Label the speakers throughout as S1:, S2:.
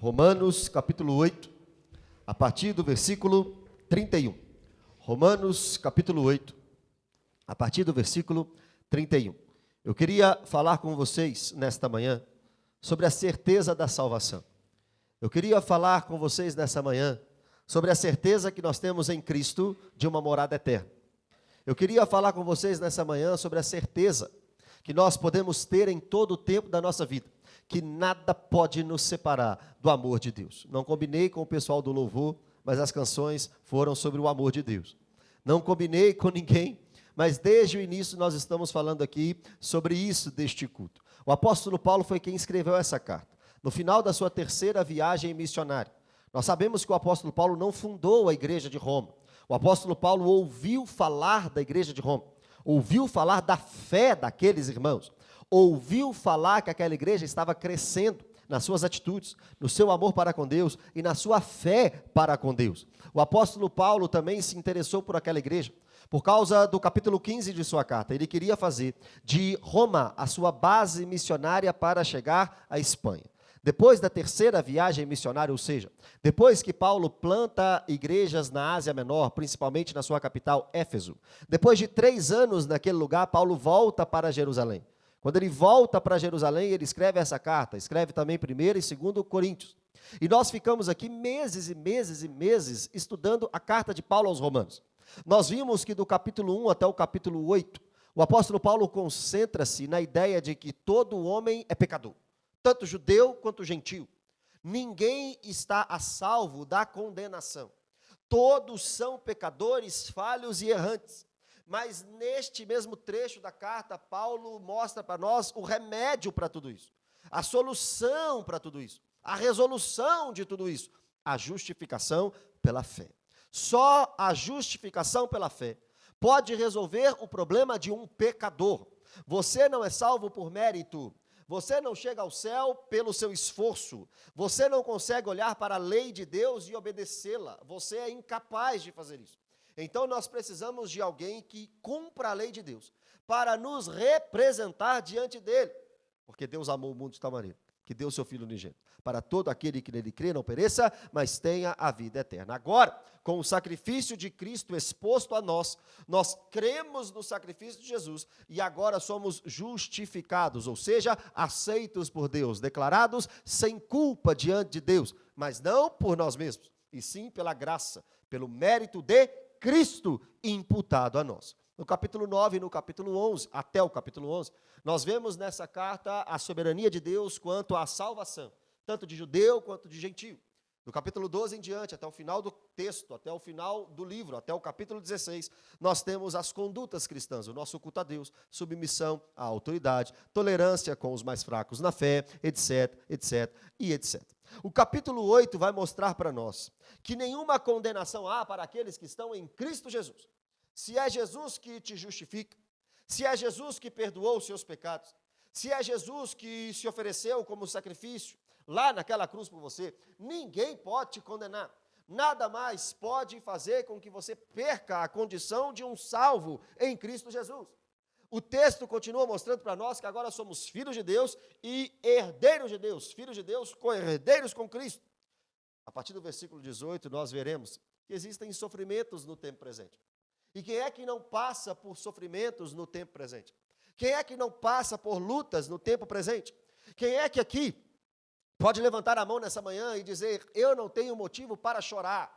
S1: Romanos capítulo 8, a partir do versículo 31. Romanos capítulo 8, a partir do versículo 31. Eu queria falar com vocês nesta manhã sobre a certeza da salvação. Eu queria falar com vocês nessa manhã sobre a certeza que nós temos em Cristo de uma morada eterna. Eu queria falar com vocês nessa manhã sobre a certeza que nós podemos ter em todo o tempo da nossa vida, que nada pode nos separar do amor de Deus. Não combinei com o pessoal do louvor, mas as canções foram sobre o amor de Deus. Não combinei com ninguém, mas desde o início nós estamos falando aqui sobre isso deste culto. O apóstolo Paulo foi quem escreveu essa carta, no final da sua terceira viagem missionária. Nós sabemos que o apóstolo Paulo não fundou a igreja de Roma. O apóstolo Paulo ouviu falar da igreja de Roma, ouviu falar da fé daqueles irmãos, ouviu falar que aquela igreja estava crescendo nas suas atitudes, no seu amor para com Deus e na sua fé para com Deus. O apóstolo Paulo também se interessou por aquela igreja, por causa do capítulo 15 de sua carta. Ele queria fazer de Roma a sua base missionária para chegar à Espanha. Depois da terceira viagem missionária, ou seja, depois que Paulo planta igrejas na Ásia Menor, principalmente na sua capital, Éfeso, depois de 3 anos naquele lugar, Paulo volta para Jerusalém. Quando ele volta para Jerusalém, ele escreve essa carta, escreve também 1º e 2º Coríntios. E nós ficamos aqui meses e meses e meses estudando a carta de Paulo aos Romanos. Nós vimos que do capítulo 1 até o capítulo 8, o apóstolo Paulo concentra-se na ideia de que todo homem é pecador, tanto judeu quanto gentio. Ninguém está a salvo da condenação. Todos são pecadores, falhos e errantes. Mas neste mesmo trecho da carta, Paulo mostra para nós o remédio para tudo isso, a solução para tudo isso, a resolução de tudo isso, a justificação pela fé. Só a justificação pela fé pode resolver o problema de um pecador. Você não é salvo por mérito. Você não chega ao céu pelo seu esforço. Você não consegue olhar para a lei de Deus e obedecê-la. Você é incapaz de fazer isso. Então nós precisamos de alguém que cumpra a lei de Deus, para nos representar diante dele. Porque Deus amou o mundo de tal maneira, que deu o seu Filho unigênito, para todo aquele que nele crê não pereça, mas tenha a vida eterna. Agora, com o sacrifício de Cristo exposto a nós, nós cremos no sacrifício de Jesus e agora somos justificados, ou seja, aceitos por Deus, declarados sem culpa diante de Deus, mas não por nós mesmos, e sim pela graça, pelo mérito de Cristo imputado a nós. No capítulo 9 e no capítulo 11, até o capítulo 11, nós vemos nessa carta a soberania de Deus quanto à salvação, tanto de judeu quanto de gentio. Do capítulo 12 em diante, até o final do texto, até o final do livro, até o capítulo 16, nós temos as condutas cristãs, o nosso culto a Deus, submissão à autoridade, tolerância com os mais fracos na fé, etc, etc e etc. O capítulo 8 vai mostrar para nós que nenhuma condenação há para aqueles que estão em Cristo Jesus. Se é Jesus que te justifica, se é Jesus que perdoou os seus pecados, se é Jesus que se ofereceu como sacrifício lá naquela cruz por você, ninguém pode te condenar. Nada mais pode fazer com que você perca a condição de um salvo em Cristo Jesus. O texto continua mostrando para nós que agora somos filhos de Deus e herdeiros de Deus, filhos de Deus, co-herdeiros com Cristo. A partir do versículo 18, nós veremos que existem sofrimentos no tempo presente. E quem é que não passa por sofrimentos no tempo presente? Quem é que não passa por lutas no tempo presente? Quem é que aqui pode levantar a mão nessa manhã e dizer: eu não tenho motivo para chorar,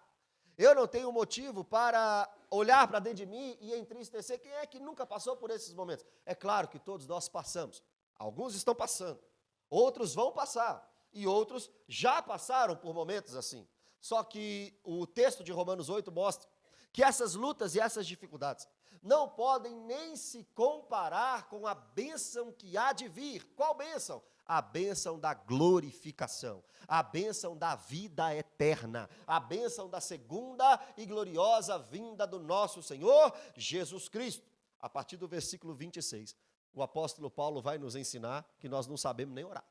S1: eu não tenho motivo para olhar para dentro de mim e entristecer? Quem é que nunca passou por esses momentos? É claro que todos nós passamos. Alguns estão passando, outros vão passar, e outros já passaram por momentos assim. Só que o texto de Romanos 8 mostra que essas lutas e essas dificuldades não podem nem se comparar com a bênção que há de vir. Qual bênção? A bênção da glorificação, a bênção da vida eterna, a bênção da segunda e gloriosa vinda do nosso Senhor Jesus Cristo. A partir do versículo 26, o apóstolo Paulo vai nos ensinar que nós não sabemos nem orar.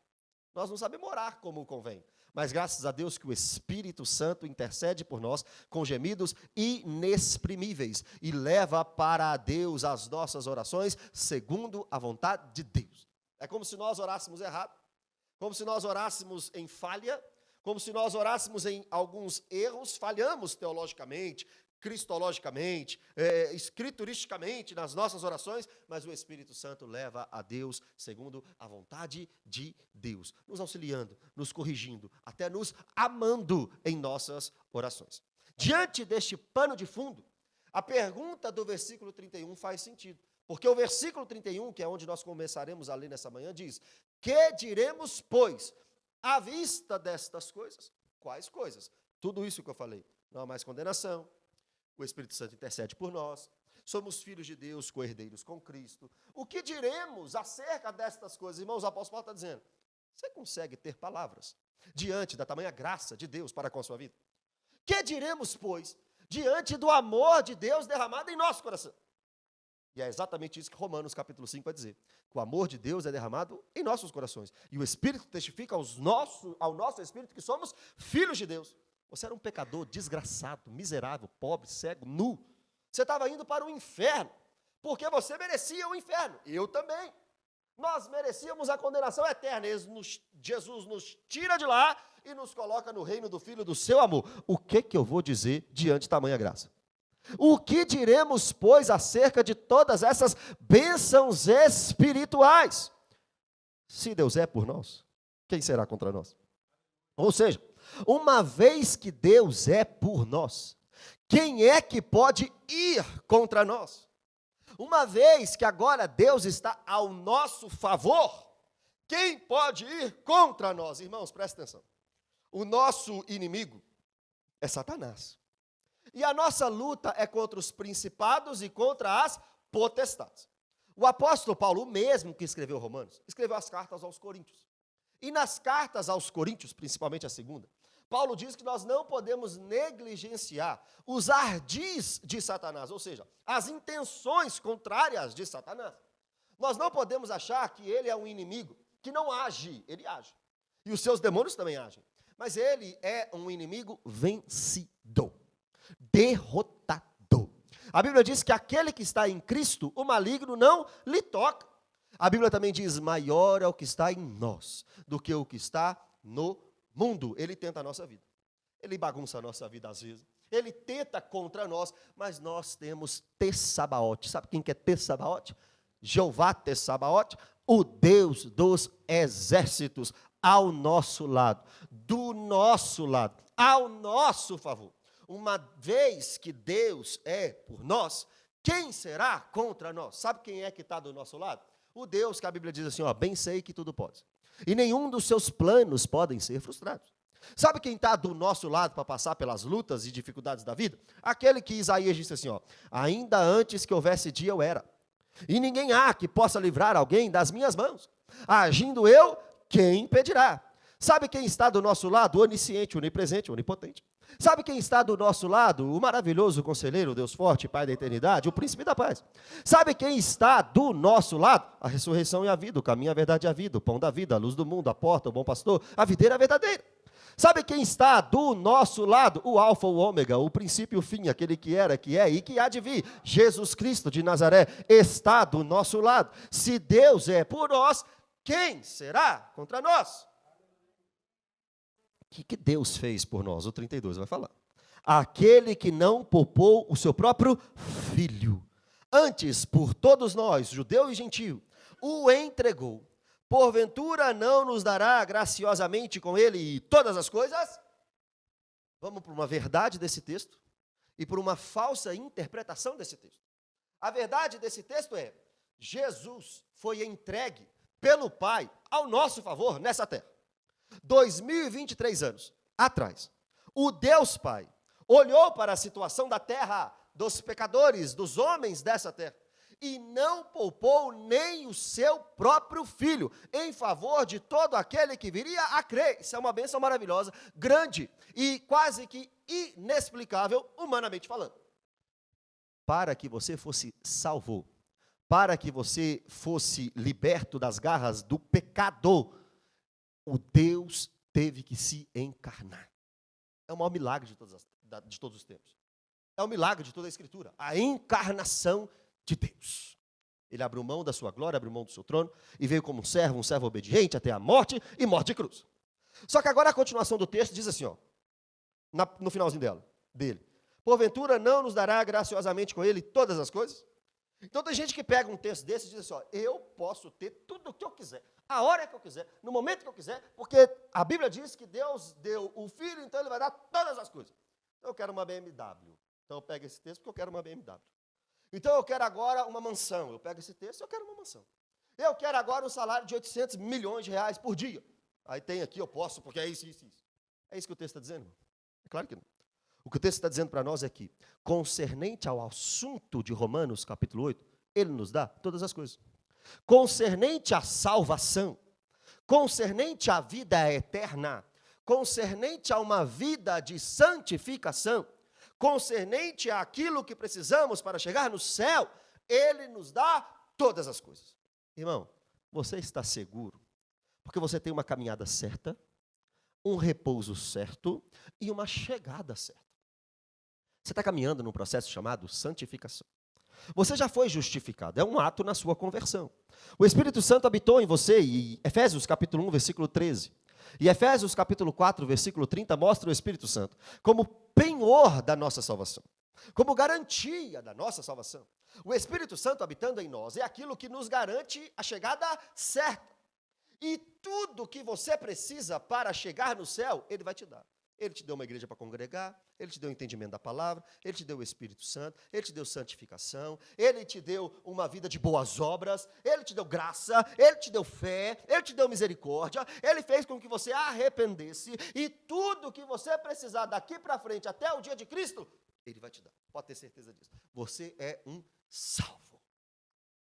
S1: Nós não sabemos orar como convém, mas graças a Deus que o Espírito Santo intercede por nós com gemidos inexprimíveis e leva para Deus as nossas orações segundo a vontade de Deus. É como se nós orássemos errado, como se nós orássemos em falha, como se nós orássemos em alguns erros, falhamos teologicamente, cristologicamente, escrituristicamente nas nossas orações, mas o Espírito Santo leva a Deus segundo a vontade de Deus, nos auxiliando, nos corrigindo, até nos amando em nossas orações. Diante deste pano de fundo, a pergunta do versículo 31 faz sentido, porque o versículo 31, que é onde nós começaremos a ler nessa manhã, diz: que diremos, pois, à vista destas coisas? Quais coisas? Tudo isso que eu falei. Não há mais condenação, o Espírito Santo intercede por nós, somos filhos de Deus, co-herdeiros com Cristo. O que diremos acerca destas coisas? Irmãos, o apóstolo Paulo está dizendo: você consegue ter palavras diante da tamanha graça de Deus para com a sua vida? Que diremos, pois, diante do amor de Deus derramado em nosso coração? E é exatamente isso que Romanos capítulo 5 vai dizer, que o amor de Deus é derramado em nossos corações, e o Espírito testifica ao nosso Espírito que somos filhos de Deus. Você era um pecador, desgraçado, miserável, pobre, cego, nu. Você estava indo para o inferno, porque você merecia o inferno. Eu também. Nós merecíamos a condenação eterna. Jesus nos tira de lá e nos coloca no reino do Filho do seu amor. O que eu vou dizer diante de tamanha graça? O que diremos, pois, acerca de todas essas bênçãos espirituais? Se Deus é por nós, quem será contra nós? Ou seja, uma vez que Deus é por nós, quem é que pode ir contra nós? Uma vez que agora Deus está ao nosso favor, quem pode ir contra nós? Irmãos, presta atenção. O nosso inimigo é Satanás. E a nossa luta é contra os principados e contra as potestades. O apóstolo Paulo, o mesmo que escreveu Romanos, escreveu as cartas aos Coríntios. E nas cartas aos Coríntios, principalmente a segunda, Paulo diz que nós não podemos negligenciar os ardis de Satanás, ou seja, as intenções contrárias de Satanás. Nós não podemos achar que ele é um inimigo que não age, ele age. E os seus demônios também agem. Mas ele é um inimigo vencido, derrotado. A Bíblia diz que aquele que está em Cristo, o maligno não lhe toca. A Bíblia também diz: maior é o que está em nós do que o que está no mundo. Ele tenta a nossa vida, ele bagunça a nossa vida às vezes, ele tenta contra nós, mas nós temos Tessabaote. Sabe quem que é Tessabaote? Jeová Tessabaote, o Deus dos exércitos, ao nosso lado, do nosso lado, ao nosso favor. Uma vez que Deus é por nós, quem será contra nós? Sabe quem é que está do nosso lado? O Deus que a Bíblia diz assim, ó: bem sei que tudo pode, e nenhum dos seus planos podem ser frustrados. Sabe quem está do nosso lado para passar pelas lutas e dificuldades da vida? Aquele que Isaías disse assim, ó: ainda antes que houvesse dia eu era, e ninguém há que possa livrar alguém das minhas mãos. Agindo eu, quem impedirá? Sabe quem está do nosso lado? O onisciente, onipresente, onipotente. Sabe quem está do nosso lado? O maravilhoso conselheiro, Deus forte, Pai da eternidade, o príncipe da paz. Sabe quem está do nosso lado? A ressurreição e a vida, o caminho, a verdade e a vida, o pão da vida, a luz do mundo, a porta, o bom pastor, a videira verdadeira. Sabe quem está do nosso lado? O alfa, o ômega, o princípio e o fim, aquele que era, que é e que há de vir. Jesus Cristo de Nazaré está do nosso lado. Se Deus é por nós, quem será contra nós? O que Deus fez por nós? O 32 vai falar. Aquele que não poupou o seu próprio filho, antes por todos nós, judeu e gentio, o entregou. Porventura não nos dará graciosamente com ele todas as coisas? Vamos para uma verdade desse texto e por uma falsa interpretação desse texto. A verdade desse texto é: Jesus foi entregue pelo Pai ao nosso favor nessa terra. 2023 anos atrás, o Deus Pai olhou para a situação da terra, dos pecadores, dos homens dessa terra, e não poupou nem o seu próprio filho, em favor de todo aquele que viria a crer. Isso é uma bênção maravilhosa, grande e quase que inexplicável, humanamente falando. Para que você fosse salvo, para que você fosse liberto das garras do pecado, o Deus teve que se encarnar. É o maior milagre de todos os tempos. É o milagre de toda a Escritura, a encarnação de Deus. Ele abriu mão da sua glória, abriu mão do seu trono, e veio como um servo obediente até a morte e morte de cruz. Só que agora a continuação do texto diz assim, ó, no finalzinho dele. Porventura não nos dará graciosamente com ele todas as coisas? Então tem gente que pega um texto desse e diz assim, ó, eu posso ter tudo o que eu quiser, a hora que eu quiser, no momento que eu quiser, porque a Bíblia diz que Deus deu o Filho, então Ele vai dar todas as coisas. Então eu quero uma BMW. Então eu pego esse texto porque eu quero uma BMW. Então eu quero agora uma mansão. Eu pego esse texto e eu quero uma mansão. Eu quero agora um salário de 800 milhões de reais por dia. Aí tem aqui, eu posso, porque é isso. É isso que o texto está dizendo, irmão? É claro que não. O que o texto está dizendo para nós é que, concernente ao assunto de Romanos, capítulo 8, ele nos dá todas as coisas. Concernente à salvação, concernente à vida eterna, concernente a uma vida de santificação, concernente àquilo que precisamos para chegar no céu, ele nos dá todas as coisas. Irmão, você está seguro, porque você tem uma caminhada certa, um repouso certo e uma chegada certa. Você está caminhando num processo chamado santificação. Você já foi justificado, é um ato na sua conversão. O Espírito Santo habitou em você, e Efésios capítulo 1, versículo 13. E Efésios capítulo 4, versículo 30, mostra o Espírito Santo como penhor da nossa salvação, como garantia da nossa salvação. O Espírito Santo habitando em nós é aquilo que nos garante a chegada certa. E tudo que você precisa para chegar no céu, Ele vai te dar. Ele te deu uma igreja para congregar, Ele te deu o entendimento da palavra, Ele te deu o Espírito Santo, Ele te deu santificação, Ele te deu uma vida de boas obras, Ele te deu graça, Ele te deu fé, Ele te deu misericórdia, Ele fez com que você arrependesse, e tudo que você precisar daqui para frente até o dia de Cristo, Ele vai te dar. Pode ter certeza disso. Você é um salvo.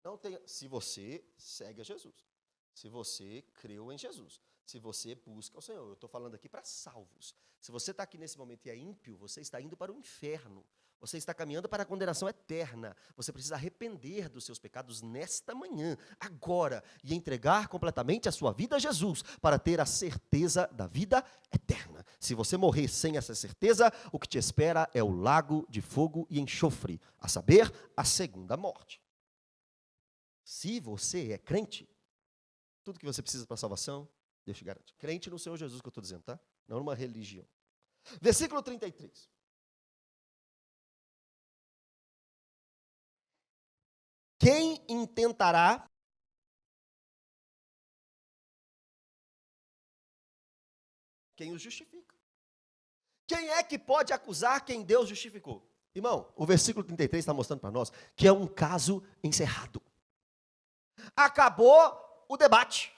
S1: Não tenha, se você segue a Jesus, se você creu em Jesus, se você busca o Senhor. Eu estou falando aqui para salvos. Se você está aqui nesse momento e é ímpio, você está indo para o inferno. Você está caminhando para a condenação eterna. Você precisa arrepender dos seus pecados nesta manhã, agora, e entregar completamente a sua vida a Jesus, para ter a certeza da vida eterna. Se você morrer sem essa certeza, o que te espera é o lago de fogo e enxofre, a saber, a segunda morte. Se você é crente, tudo que você precisa para a salvação, Deus te garante. Crente no Senhor Jesus que eu estou dizendo, tá? Não numa religião. Versículo 33. Quem intentará quem os justifica? Quem é que pode acusar quem Deus justificou? Irmão, o versículo 33 está mostrando para nós que é um caso encerrado. Acabou o debate.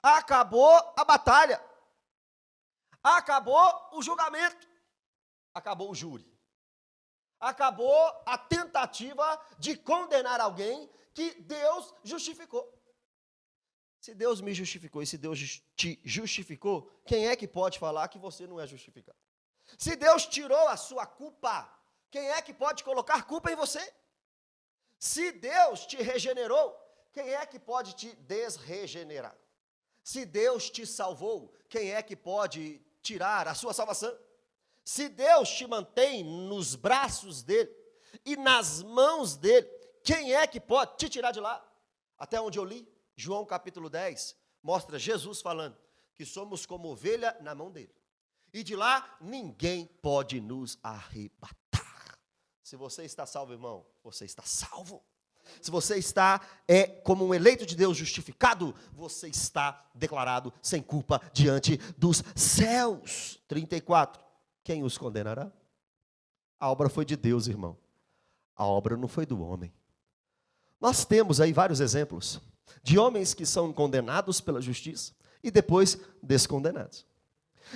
S1: Acabou a batalha. Acabou o julgamento. Acabou o júri. Acabou a tentativa de condenar alguém que Deus justificou. Se Deus me justificou e se Deus te justificou, quem é que pode falar que você não é justificado? Se Deus tirou a sua culpa, quem é que pode colocar culpa em você? Se Deus te regenerou, quem é que pode te desregenerar? Se Deus te salvou, quem é que pode tirar a sua salvação? Se Deus te mantém nos braços dele e nas mãos dele, quem é que pode te tirar de lá? Até onde eu li, João capítulo 10, mostra Jesus falando que somos como ovelha na mão dele. E de lá, ninguém pode nos arrebatar. Se você está salvo, irmão, você está salvo. Se você está como um eleito de Deus justificado, você está declarado sem culpa diante dos céus. 34. Quem os condenará? A obra foi de Deus, irmão. A obra não foi do homem. Nós temos aí vários exemplos de homens que são condenados pela justiça e depois descondenados.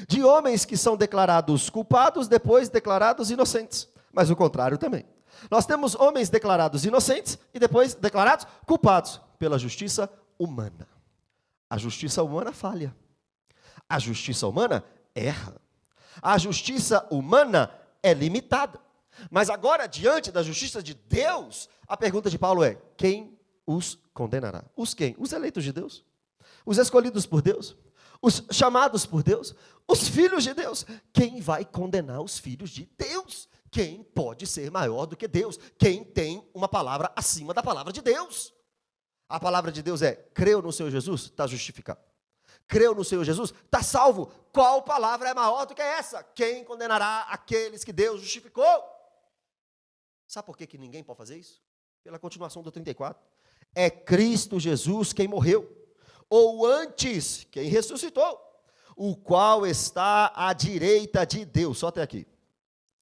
S1: De homens que são declarados culpados, depois declarados inocentes. Mas o contrário também. Nós temos homens declarados inocentes e depois declarados culpados pela justiça humana. A justiça humana falha. A justiça humana erra. A justiça humana é limitada. Mas agora, diante da justiça de Deus, a pergunta de Paulo é: quem os condenará? Os quem? Os eleitos de Deus. Os escolhidos por Deus. Os chamados por Deus. Os filhos de Deus. Quem vai condenar os filhos de Deus? Quem pode ser maior do que Deus? Quem tem uma palavra acima da palavra de Deus? A palavra de Deus é: creu no Senhor Jesus, está justificado. creu no Senhor Jesus, está salvo. Qual palavra é maior do que essa? Quem condenará aqueles que Deus justificou? Sabe por que ninguém pode fazer isso? Pela continuação do 34. É Cristo Jesus quem morreu, ou antes, quem ressuscitou, o qual está à direita de Deus. Só até aqui.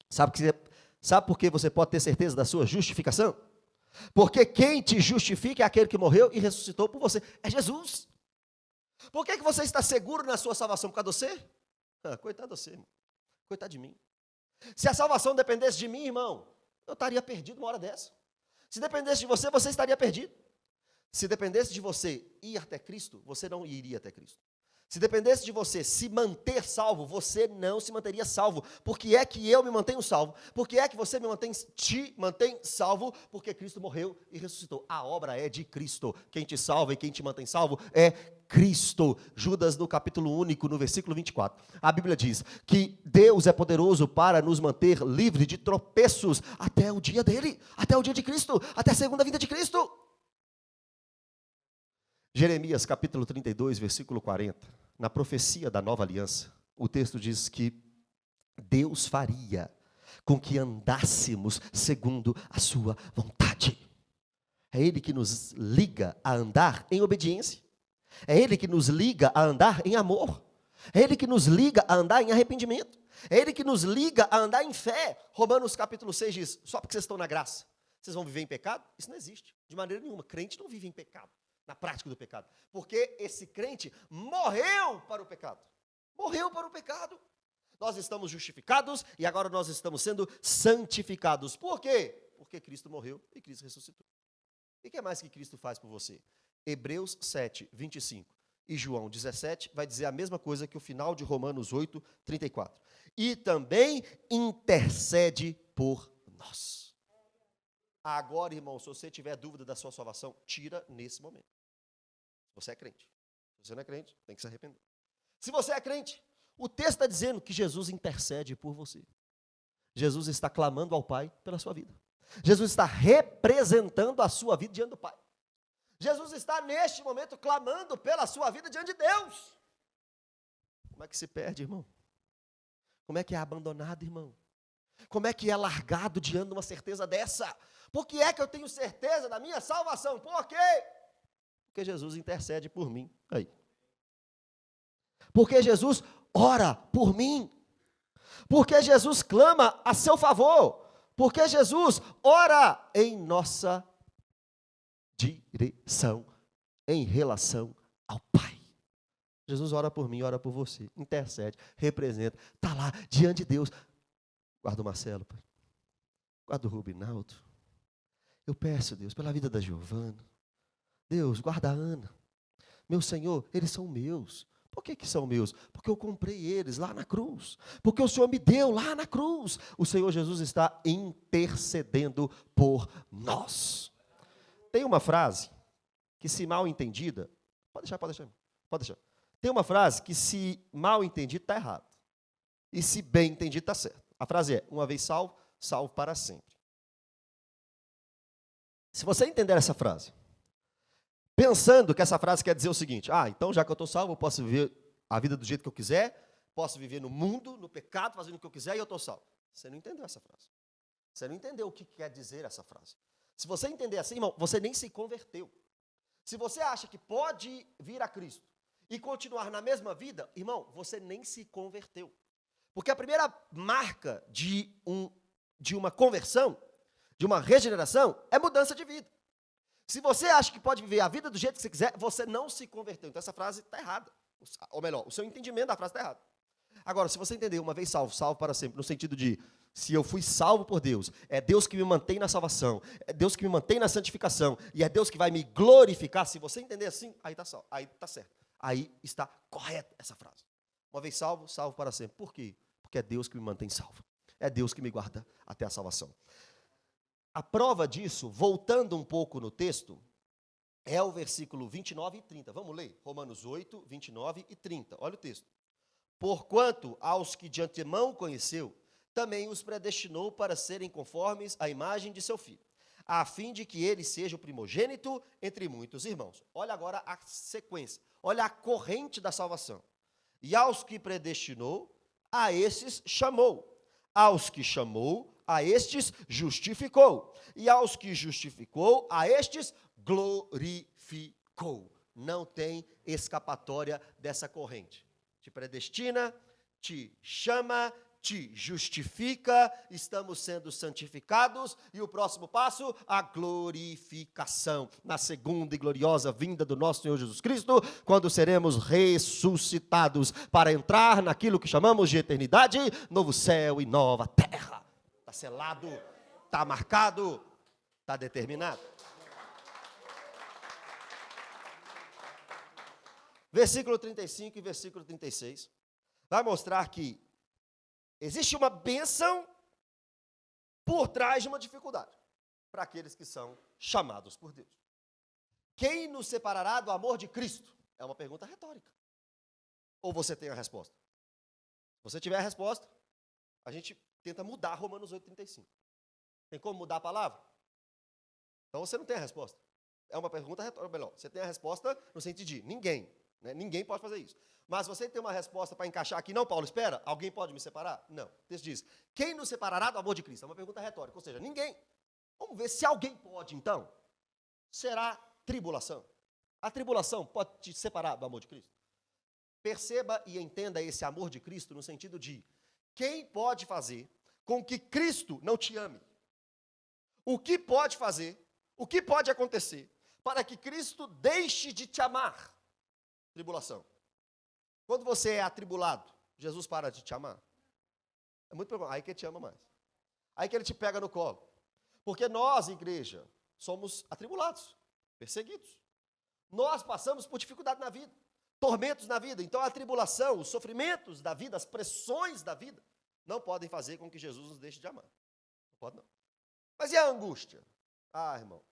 S1: Sabe por que você pode ter certeza da sua justificação? Porque quem te justifica é aquele que morreu e ressuscitou por você. É Jesus. Por que você está seguro na sua salvação? Por causa de você? Coitado de você, irmão. Coitado de mim. Se a salvação dependesse de mim, irmão, eu estaria perdido uma hora dessa. Se dependesse de você, você estaria perdido. Se dependesse de você ir até Cristo, você não iria até Cristo. Se dependesse de você se manter salvo, você não se manteria salvo. Por que é que eu me mantenho salvo? Por que é que você te mantém salvo? Porque Cristo morreu e ressuscitou. A obra é de Cristo. Quem te salva e quem te mantém salvo é Cristo. Judas, no capítulo único, no versículo 24. A Bíblia diz que Deus é poderoso para nos manter livres de tropeços até o dia dele, até o dia de Cristo, até a segunda vinda de Cristo. Jeremias capítulo 32, versículo 40, na profecia da nova aliança, o texto diz que Deus faria com que andássemos segundo a sua vontade. É Ele que nos liga a andar em obediência. É Ele que nos liga a andar em amor. É Ele que nos liga a andar em arrependimento. É Ele que nos liga a andar em fé. Romanos capítulo 6 diz, só porque vocês estão na graça, vocês vão viver em pecado? Isso não existe, de maneira nenhuma. Crente não vive em pecado. Na prática do pecado, porque esse crente morreu para o pecado, nós estamos justificados e agora nós estamos sendo santificados, por quê? Porque Cristo morreu e Cristo ressuscitou. E o que mais que Cristo faz por você? Hebreus 7, 25 e João 17 vai dizer a mesma coisa que o final de Romanos 8, 34, e também intercede por nós. Agora, irmão, se você tiver dúvida da sua salvação, tira nesse momento. Você é crente. Se você não é crente, tem que se arrepender. Se você é crente, o texto está dizendo que Jesus intercede por você. Jesus está clamando ao Pai pela sua vida. Jesus está representando a sua vida diante do Pai. Jesus está, neste momento, clamando pela sua vida diante de Deus. Como é que se perde, irmão? Como é que é abandonado, irmão? Como é que é largado diante de uma certeza dessa? Por que é que eu tenho certeza da minha salvação? Por quê? Porque Jesus intercede por mim. Aí. Porque Jesus ora por mim. Porque Jesus clama a seu favor. Porque Jesus ora em nossa direção, em relação ao Pai. Jesus ora por mim, ora por você, intercede, representa, está lá diante de Deus. Guarda o Marcelo, Pai. Guarda o Rubinaldo. Eu peço, Deus, pela vida da Giovana. Deus, guarda a Ana. Meu Senhor, eles são meus. Por que são meus? Porque eu comprei eles lá na cruz. Porque o Senhor me deu lá na cruz. O Senhor Jesus está intercedendo por nós. Tem uma frase que, se mal entendida, pode deixar. Tem uma frase que, se mal entendido, está errado. E se bem entendido, está certo. A frase é, uma vez salvo, salvo para sempre. Se você entender essa frase, pensando que essa frase quer dizer o seguinte, então já que eu estou salvo, eu posso viver a vida do jeito que eu quiser, posso viver no mundo, no pecado, fazendo o que eu quiser e eu estou salvo. Você não entendeu essa frase. Você não entendeu o que quer dizer essa frase. Se você entender assim, irmão, você nem se converteu. Se você acha que pode vir a Cristo e continuar na mesma vida, irmão, você nem se converteu. Porque a primeira marca de uma conversão, de uma regeneração, é mudança de vida. Se você acha que pode viver a vida do jeito que você quiser, você não se converteu. Então essa frase está errada. Ou melhor, o seu entendimento da frase está errado. Agora, se você entender uma vez salvo, salvo para sempre, no sentido de, se eu fui salvo por Deus, é Deus que me mantém na salvação, é Deus que me mantém na santificação, e é Deus que vai me glorificar, se você entender assim, aí está salvo, aí está certo. Aí está correta essa frase. Uma vez salvo, salvo para sempre. Por quê? Porque é Deus que me mantém salvo. É Deus que me guarda até a salvação. A prova disso, voltando um pouco no texto, é o versículo 29 e 30. Vamos ler? Romanos 8, 29 e 30. Olha o texto. Porquanto aos que de antemão conheceu, também os predestinou para serem conformes à imagem de seu Filho, a fim de que ele seja o primogênito entre muitos irmãos. Olha agora a sequência, olha a corrente da salvação. E aos que predestinou, a estes chamou. Aos que chamou, a estes justificou. E aos que justificou, a estes glorificou. Não tem escapatória dessa corrente. Te predestina, te chama, te justifica, estamos sendo santificados, e o próximo passo, a glorificação, na segunda e gloriosa vinda do nosso Senhor Jesus Cristo, quando seremos ressuscitados, para entrar naquilo que chamamos de eternidade, novo céu e nova terra. Está selado, está marcado, está determinado. Versículo 35 e versículo 36, vai mostrar que existe uma bênção por trás de uma dificuldade, para aqueles que são chamados por Deus. Quem nos separará do amor de Cristo? É uma pergunta retórica. Ou você tem a resposta? Se você tiver a resposta, a gente tenta mudar Romanos 8,35. Tem como mudar a palavra? Então você não tem a resposta. É uma pergunta retórica, melhor, você tem a resposta no sentido de ninguém. Né? Ninguém pode fazer isso. Mas você tem uma resposta para encaixar aqui, não, Paulo, espera, alguém pode me separar? Não. O texto diz, quem nos separará do amor de Cristo? É uma pergunta retórica, ou seja, ninguém. Vamos ver se alguém pode, então. Será tribulação. A tribulação pode te separar do amor de Cristo? Perceba e entenda esse amor de Cristo no sentido de, quem pode fazer com que Cristo não te ame? O que pode fazer, o que pode acontecer para que Cristo deixe de te amar? Tribulação. Quando você é atribulado, Jesus para de te amar? É muito provável. Aí que ele te ama mais. Aí que ele te pega no colo. Porque nós, igreja, somos atribulados, perseguidos. Nós passamos por dificuldade na vida, tormentos na vida. Então a tribulação, os sofrimentos da vida, as pressões da vida, não podem fazer com que Jesus nos deixe de amar. Não pode não. Mas e a angústia? Ah, irmão,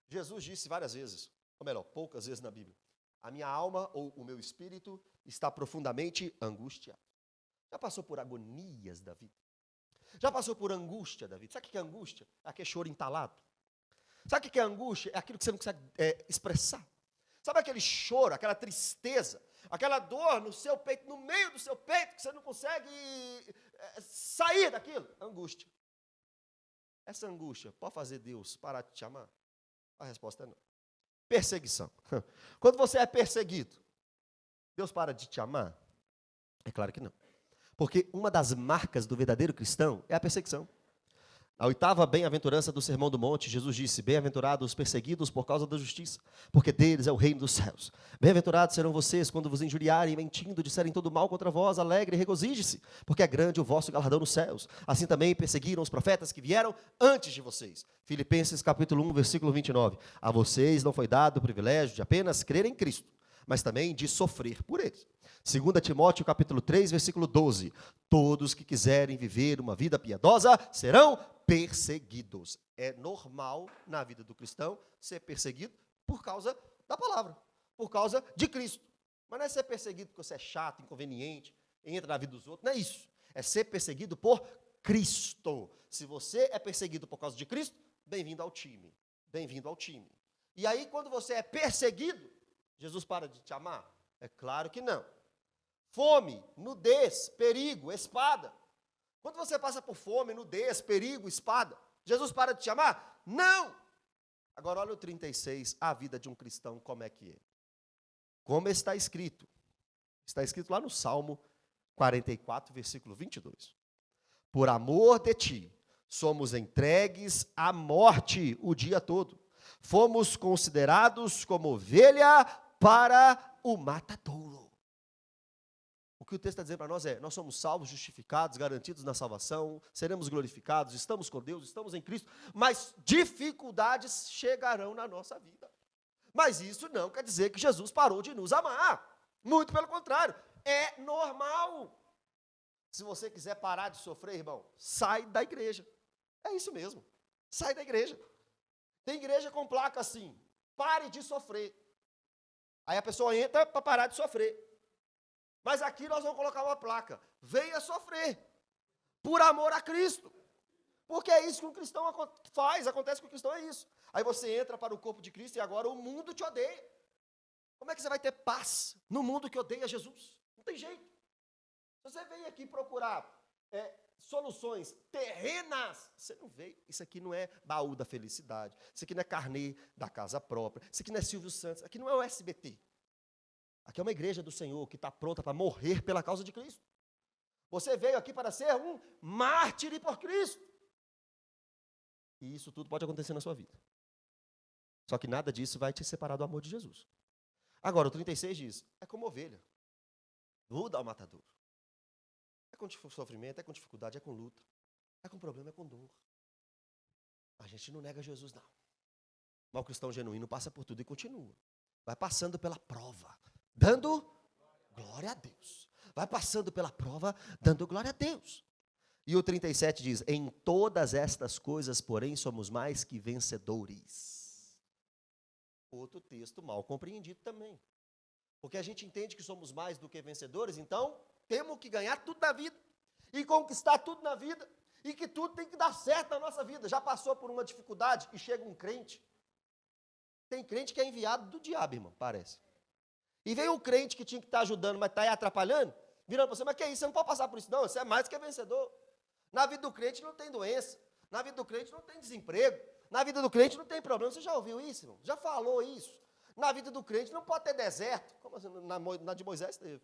S1: Jesus disse várias vezes, ou melhor, poucas vezes na Bíblia, a minha alma ou o meu espírito está profundamente angustiado. Já passou por agonias da vida? Já passou por angústia da vida? Sabe o que é angústia? É aquele choro entalado. Sabe o que é angústia? É aquilo que você não consegue expressar. Sabe aquele choro, aquela tristeza, aquela dor no seu peito, no meio do seu peito, que você não consegue sair daquilo? Angústia. Essa angústia pode fazer Deus parar de te amar? A resposta é não. Perseguição. Quando você é perseguido, Deus para de te amar? É claro que não. Porque uma das marcas do verdadeiro cristão é a perseguição. A 8ª bem-aventurança do Sermão do Monte, Jesus disse, bem-aventurados os perseguidos por causa da justiça, porque deles é o reino dos céus. Bem-aventurados serão vocês quando vos injuriarem, mentindo, disserem todo mal contra vós, alegre e regozije-se, porque é grande o vosso galardão nos céus. Assim também perseguiram os profetas que vieram antes de vocês. Filipenses capítulo 1, versículo 29. A vocês não foi dado o privilégio de apenas crer em Cristo, mas também de sofrer por eles. 2 Timóteo capítulo 3, versículo 12. Todos que quiserem viver uma vida piedosa serão perseguidos. É normal na vida do cristão ser perseguido por causa da palavra, por causa de Cristo. Mas não é ser perseguido porque você é chato, inconveniente, entra na vida dos outros, não é isso. É ser perseguido por Cristo. Se você é perseguido por causa de Cristo, bem-vindo ao time. Bem-vindo ao time. E aí, quando você é perseguido, Jesus para de te amar? É claro que não. Fome, nudez, perigo, espada. Quando você passa por fome, nudez, perigo, espada, Jesus para de te amar? Não! Agora olha o 36, a vida de um cristão como é que é. Como está escrito? Está escrito lá no Salmo 44, versículo 22. Por amor de ti, somos entregues à morte o dia todo. Fomos considerados como ovelha para o matadouro. O que o texto está dizendo para nós é, nós somos salvos, justificados, garantidos na salvação, seremos glorificados, estamos com Deus, estamos em Cristo, mas dificuldades chegarão na nossa vida. Mas isso não quer dizer que Jesus parou de nos amar. Muito pelo contrário, é normal. Se você quiser parar de sofrer, irmão, sai da igreja. É isso mesmo, sai da igreja. Tem igreja com placa assim, pare de sofrer. Aí a pessoa entra para parar de sofrer. Mas aqui nós vamos colocar uma placa, venha sofrer, por amor a Cristo. Porque é isso que um cristão faz, acontece com o cristão, é isso. Aí você entra para o corpo de Cristo e agora o mundo te odeia. Como é que você vai ter paz no mundo que odeia Jesus? Não tem jeito. Se você veio aqui procurar soluções terrenas, você não veio. Isso aqui não é baú da felicidade. Isso aqui não é carnê da casa própria. Isso aqui não é Silvio Santos. Aqui não é o SBT. Aqui é uma igreja do Senhor que está pronta para morrer pela causa de Cristo. Você veio aqui para ser um mártir por Cristo. E isso tudo pode acontecer na sua vida. Só que nada disso vai te separar do amor de Jesus. Agora, o 36 diz, é como ovelha. Muda ao matador. É com sofrimento, é com dificuldade, é com luta. É com problema, é com dor. A gente não nega Jesus, não. Mas o cristão genuíno passa por tudo e continua. Vai passando pela prova, dando glória a Deus. Vai passando pela prova, dando glória a Deus. E o 37 diz, em todas estas coisas, porém, somos mais que vencedores. Outro texto mal compreendido também. Porque a gente entende que somos mais do que vencedores, então temos que ganhar tudo na vida. E conquistar tudo na vida. E que tudo tem que dar certo na nossa vida. Já passou por uma dificuldade e chega um crente. Tem crente que é enviado do diabo, irmão, parece. E vem um crente que tinha que estar ajudando, mas está aí atrapalhando, virando para você, mas que é isso? Você não pode passar por isso, não. Você é mais que vencedor. Na vida do crente não tem doença. Na vida do crente não tem desemprego. Na vida do crente não tem problema. Você já ouviu isso, irmão? Já falou isso? Na vida do crente não pode ter deserto. Como assim? Na de Moisés teve.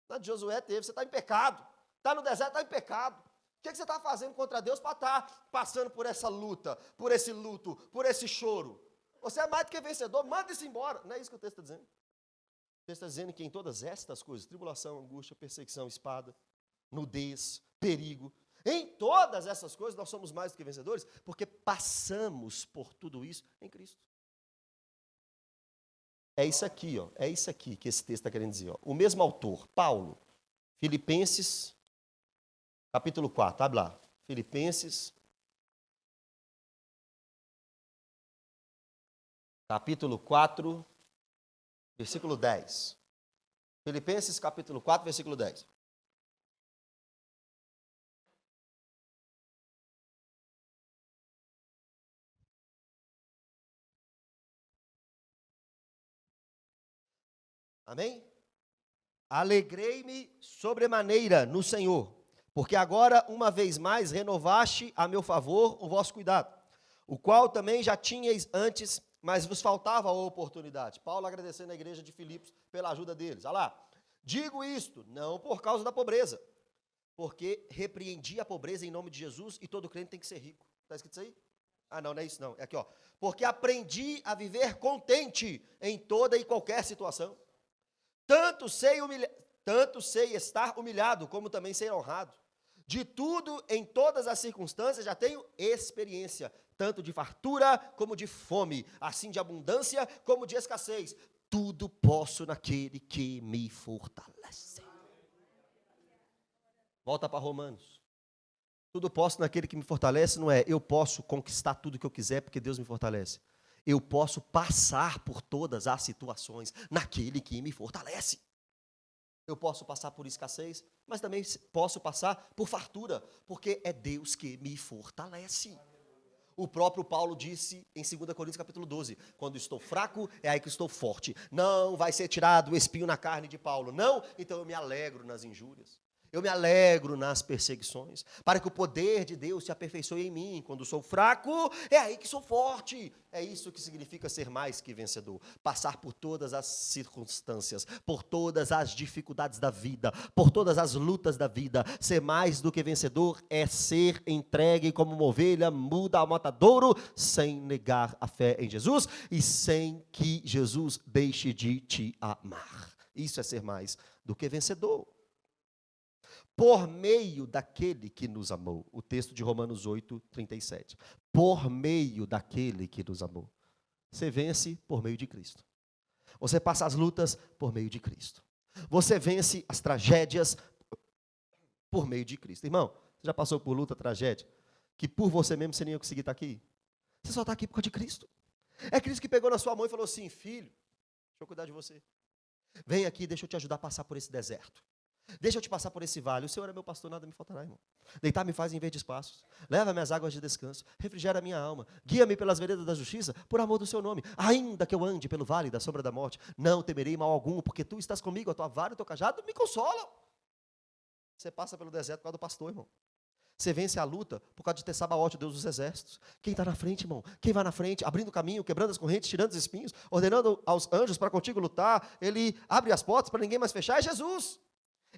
S1: Na de Josué teve. Você está em pecado. Está no deserto, está em pecado. O que você está fazendo contra Deus para estar passando por essa luta, por esse luto, por esse choro? Você é mais do que vencedor, manda isso embora. Não é isso que o texto está dizendo. O texto está dizendo que em todas estas coisas, tribulação, angústia, perseguição, espada, nudez, perigo, em todas essas coisas nós somos mais do que vencedores, porque passamos por tudo isso em Cristo. É isso aqui, ó, é isso aqui que esse texto está querendo dizer. Ó. O mesmo autor, Paulo, Filipenses, capítulo 4, abre lá. Filipenses, capítulo 4, versículo 10. Filipenses, capítulo 4, versículo 10. Amém? Alegrei-me sobremaneira no Senhor, porque agora, uma vez mais, renovaste a meu favor o vosso cuidado, o qual também já tinhais antes, mas vos faltava a oportunidade. Paulo agradecendo a igreja de Filipos pela ajuda deles. Olha lá. Digo isto, não por causa da pobreza, porque repreendi a pobreza em nome de Jesus e todo crente tem que ser rico. Está escrito isso aí? Ah, não, não é isso não. É aqui, ó. Porque aprendi a viver contente em toda e qualquer situação. Tanto sei estar humilhado, como também ser honrado. De tudo, em todas as circunstâncias, já tenho experiência, tanto de fartura como de fome, assim de abundância como de escassez. Tudo posso naquele que me fortalece. Volta para Romanos. Tudo posso naquele que me fortalece, não é eu posso conquistar tudo que eu quiser porque Deus me fortalece. Eu posso passar por todas as situações naquele que me fortalece. Eu posso passar por escassez, mas também posso passar por fartura, porque é Deus que me fortalece. O próprio Paulo disse em 2 Coríntios capítulo 12, quando estou fraco, é aí que estou forte. Não vai ser tirado o espinho na carne de Paulo, não, então eu me alegro nas injúrias. Eu me alegro nas perseguições, para que o poder de Deus se aperfeiçoe em mim. Quando sou fraco, é aí que sou forte. É isso que significa ser mais que vencedor. Passar por todas as circunstâncias, por todas as dificuldades da vida, por todas as lutas da vida. Ser mais do que vencedor é ser entregue como uma ovelha muda ao matadouro, sem negar a fé em Jesus e sem que Jesus deixe de te amar. Isso é ser mais do que vencedor. Por meio daquele que nos amou. O texto de Romanos 8, 37. Por meio daquele que nos amou. Você vence por meio de Cristo. Você passa as lutas por meio de Cristo. Você vence as tragédias por meio de Cristo. Irmão, você já passou por luta, tragédia? Que por você mesmo você nem ia conseguir estar aqui? Você só está aqui por causa de Cristo. É Cristo que pegou na sua mão e falou assim, filho, deixa eu cuidar de você. Vem aqui, deixa eu te ajudar a passar por esse deserto. Deixa eu te passar por esse vale. O Senhor é meu pastor, nada me faltará, irmão. Deitar-me faz em verdes passos. Leva-me às águas de descanso. Refrigera a minha alma. Guia-me pelas veredas da justiça, por amor do seu nome. Ainda que eu ande pelo vale da sombra da morte, não temerei mal algum, porque tu estás comigo, a tua vara e o teu cajado me consolam. Você passa pelo deserto por causa do pastor, irmão. Você vence a luta por causa de ter Sabaote, o Deus dos exércitos. Quem está na frente, irmão? Quem vai na frente? Abrindo o caminho, quebrando as correntes, tirando os espinhos, ordenando aos anjos para contigo lutar. Ele abre as portas para ninguém mais fechar. É Jesus.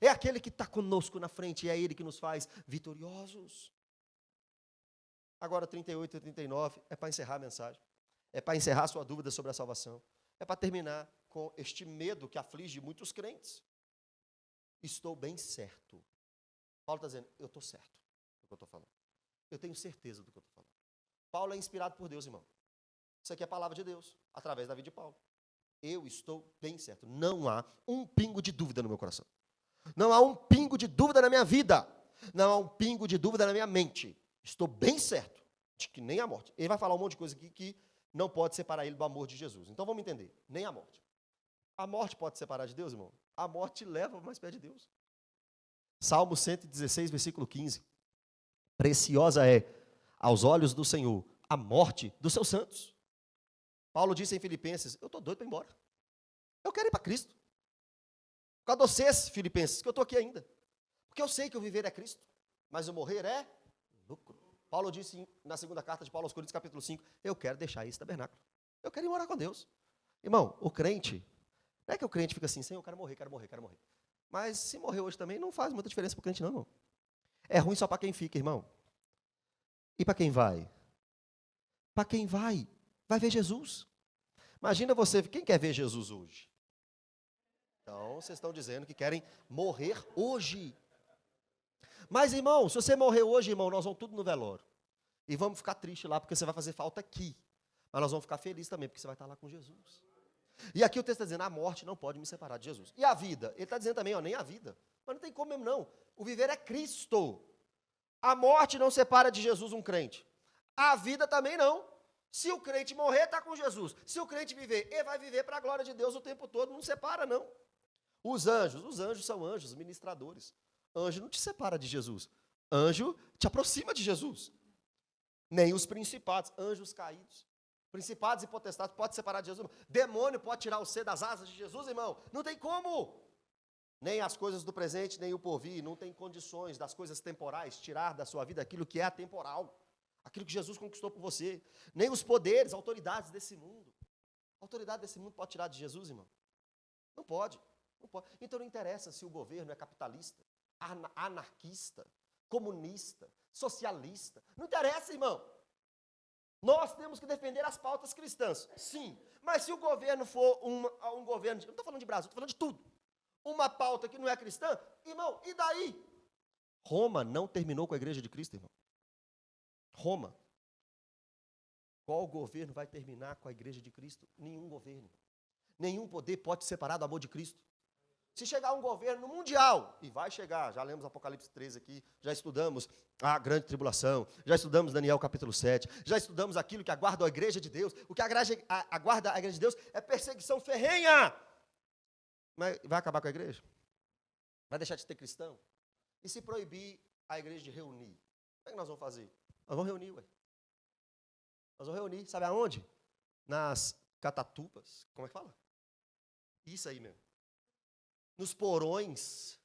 S1: É aquele que está conosco na frente. E é Ele que nos faz vitoriosos. Agora 38 e 39 é para encerrar a mensagem. É para encerrar a sua dúvida sobre a salvação. É para terminar com este medo que aflige muitos crentes. Estou bem certo. Paulo está dizendo, eu estou certo do que eu estou falando. Eu tenho certeza do que eu estou falando. Paulo é inspirado por Deus, irmão. Isso aqui é a palavra de Deus, através da vida de Paulo. Eu estou bem certo. Não há um pingo de dúvida no meu coração. Não há um pingo de dúvida na minha vida. Não há um pingo de dúvida na minha mente. Estou bem certo de que nem a morte. Ele vai falar um monte de coisa aqui que não pode separar ele do amor de Jesus. Então vamos entender. Nem a morte. A morte pode separar de Deus, irmão? A morte leva mais perto de Deus. Salmo 116, versículo 15. Preciosa é, aos olhos do Senhor, a morte dos seus santos. Paulo disse em Filipenses, eu estou doido para ir embora. Eu quero ir para Cristo. Por causa de vocês, Filipenses, que eu estou aqui ainda. Porque eu sei que o viver é Cristo, mas o morrer é lucro. Paulo disse na segunda carta de Paulo aos Coríntios, capítulo 5, eu quero deixar esse tabernáculo. Eu quero ir morar com Deus. Irmão, o crente, não é que o crente fica assim, Senhor, eu quero morrer, quero morrer, quero morrer. Mas se morrer hoje também, não faz muita diferença para o crente não, irmão. É ruim só para quem fica, irmão. E para quem vai? Para quem vai ver Jesus. Imagina você, quem quer ver Jesus hoje? Então, vocês estão dizendo que querem morrer hoje. Mas, irmão, se você morrer hoje, irmão, nós vamos tudo no velório. E vamos ficar tristes lá, porque você vai fazer falta aqui. Mas nós vamos ficar felizes também, porque você vai estar lá com Jesus. E aqui o texto está dizendo, a morte não pode me separar de Jesus. E a vida? Ele está dizendo também, ó, nem a vida. Mas não tem como mesmo, não. O viver é Cristo. A morte não separa de Jesus um crente. A vida também não. Se o crente morrer, está com Jesus. Se o crente viver, ele vai viver para a glória de Deus o tempo todo. Não separa, não. Os anjos são anjos, ministradores. Anjo não te separa de Jesus. Anjo te aproxima de Jesus. Nem os principados, anjos caídos. Principados e potestades pode separar de Jesus, irmão. Demônio pode tirar você das asas de Jesus, irmão. Não tem como. Nem as coisas do presente, nem o porvir. Não tem condições das coisas temporais tirar da sua vida aquilo que é atemporal. Aquilo que Jesus conquistou por você. Nem os poderes, autoridades desse mundo. A autoridade desse mundo pode tirar de Jesus, irmão? Não pode. Não pode. Então não interessa se o governo é capitalista, anarquista, comunista, socialista. Não interessa, irmão. Nós temos que defender as pautas cristãs, sim. Mas se o governo for um governo, não estou falando de Brasil, estou falando de tudo. Uma pauta que não é cristã, irmão, e daí? Roma não terminou com a igreja de Cristo, irmão. Roma. Qual governo vai terminar com a igreja de Cristo? Nenhum governo. Nenhum poder pode se separar do amor de Cristo. Se chegar um governo mundial, e vai chegar, já lemos Apocalipse 13 aqui, já estudamos a grande tribulação, já estudamos Daniel capítulo 7, já estudamos aquilo que aguarda a igreja de Deus. O que aguarda a igreja de Deus é perseguição ferrenha. Mas vai acabar com a igreja? Vai deixar de ter cristão? E se proibir a igreja de reunir? Como é que nós vamos fazer? Nós vamos reunir, ué. Nós vamos reunir, sabe aonde? Nas catatupas, como é que fala? Isso aí mesmo. Nos porões,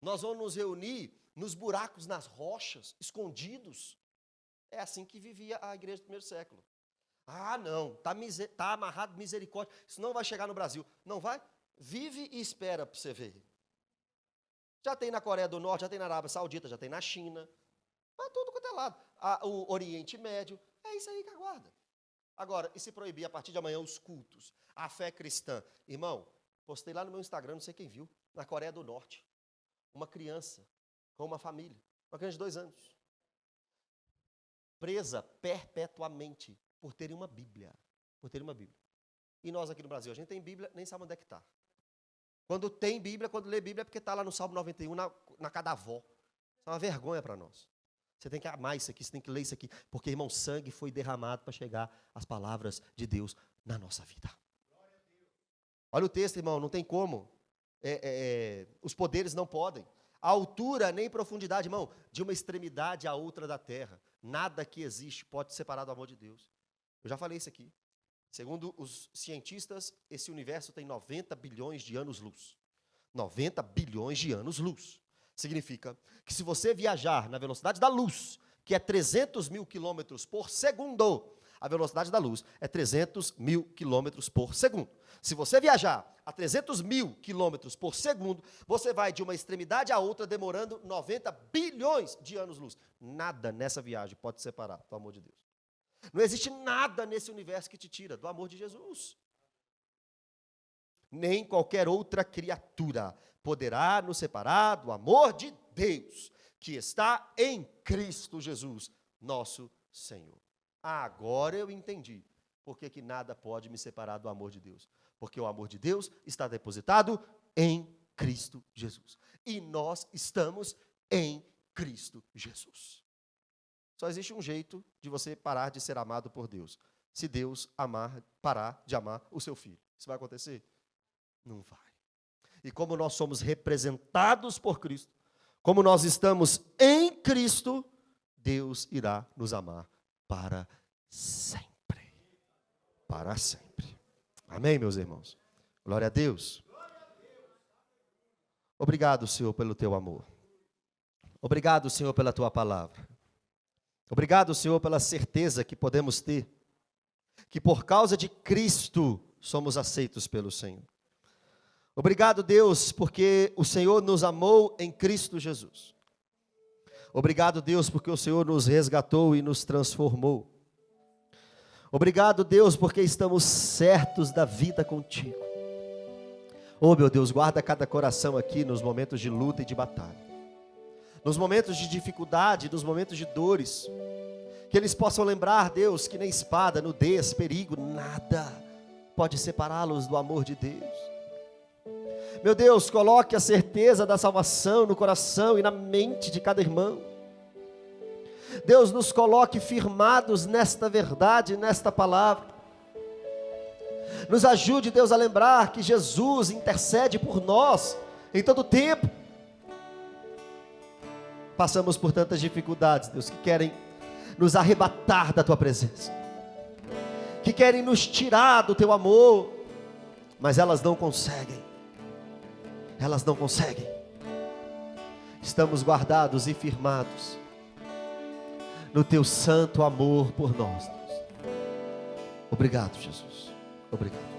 S1: nós vamos nos reunir nos buracos, nas rochas, escondidos. É assim que vivia a igreja do primeiro século. Ah, não, tá amarrado misericórdia, isso não vai chegar no Brasil. Não vai? Vive e espera para você ver. Já tem na Coreia do Norte, já tem na Arábia Saudita, já tem na China, vai tudo quanto é lado. O Oriente Médio, é isso aí que aguarda. Agora, e se proibir a partir de amanhã os cultos, a fé cristã? Irmão, postei lá no meu Instagram, não sei quem viu, na Coreia do Norte, uma criança com uma família, uma criança de 2 anos, presa perpetuamente por terem uma Bíblia, E nós aqui no Brasil, a gente tem Bíblia, nem sabe onde é que está. Quando tem Bíblia, quando lê Bíblia, é porque está lá no Salmo 91, na cada avó. Isso é uma vergonha para nós. Você tem que amar isso aqui, você tem que ler isso aqui, porque, irmão, sangue foi derramado para chegar às palavras de Deus na nossa vida. Olha o texto, irmão, não tem como. os poderes não podem. A altura nem profundidade, irmão, de uma extremidade à outra da terra. Nada que existe pode separar do amor de Deus. Eu já falei isso aqui. Segundo os cientistas, esse universo tem 90 bilhões de anos-luz. 90 bilhões de anos-luz. Significa que se você viajar na velocidade da luz, que é 300 mil quilômetros por segundo, a velocidade da luz é 300 mil quilômetros por segundo. Se você viajar a 300 mil quilômetros por segundo, você vai de uma extremidade à outra demorando 90 bilhões de anos-luz. Nada nessa viagem pode separar do amor de Deus. Não existe nada nesse universo que te tira do amor de Jesus. Nem qualquer outra criatura poderá nos separar do amor de Deus, que está em Cristo Jesus, nosso Senhor. Agora eu entendi por que nada pode me separar do amor de Deus. Porque o amor de Deus está depositado em Cristo Jesus. E nós estamos em Cristo Jesus. Só existe um jeito de você parar de ser amado por Deus. Se Deus parar de amar o seu filho. Isso vai acontecer? Não vai. E como nós somos representados por Cristo, como nós estamos em Cristo, Deus irá nos amar para sempre. Para sempre. Amém, meus irmãos? Glória a Deus. Obrigado, Senhor, pelo teu amor. Obrigado, Senhor, pela tua palavra. Obrigado, Senhor, pela certeza que podemos ter, que por causa de Cristo somos aceitos pelo Senhor. Obrigado, Deus, porque o Senhor nos amou em Cristo Jesus. Obrigado, Deus, porque o Senhor nos resgatou e nos transformou. Obrigado, Deus, porque estamos certos da vida contigo. Oh, meu Deus, guarda cada coração aqui nos momentos de luta e de batalha. Nos momentos de dificuldade, nos momentos de dores. Que eles possam lembrar, Deus, que nem espada, nudez, perigo, nada pode separá-los do amor de Deus. Meu Deus, coloque a certeza da salvação no coração e na mente de cada irmão. Deus, nos coloque firmados nesta verdade, nesta palavra. Nos ajude, Deus, a lembrar que Jesus intercede por nós em todo tempo. Passamos por tantas dificuldades, Deus, que querem nos arrebatar da tua presença, que querem nos tirar do teu amor, mas elas não conseguem. Elas não conseguem. Estamos guardados e firmados no teu santo amor por nós, Deus. Obrigado, Jesus. Obrigado.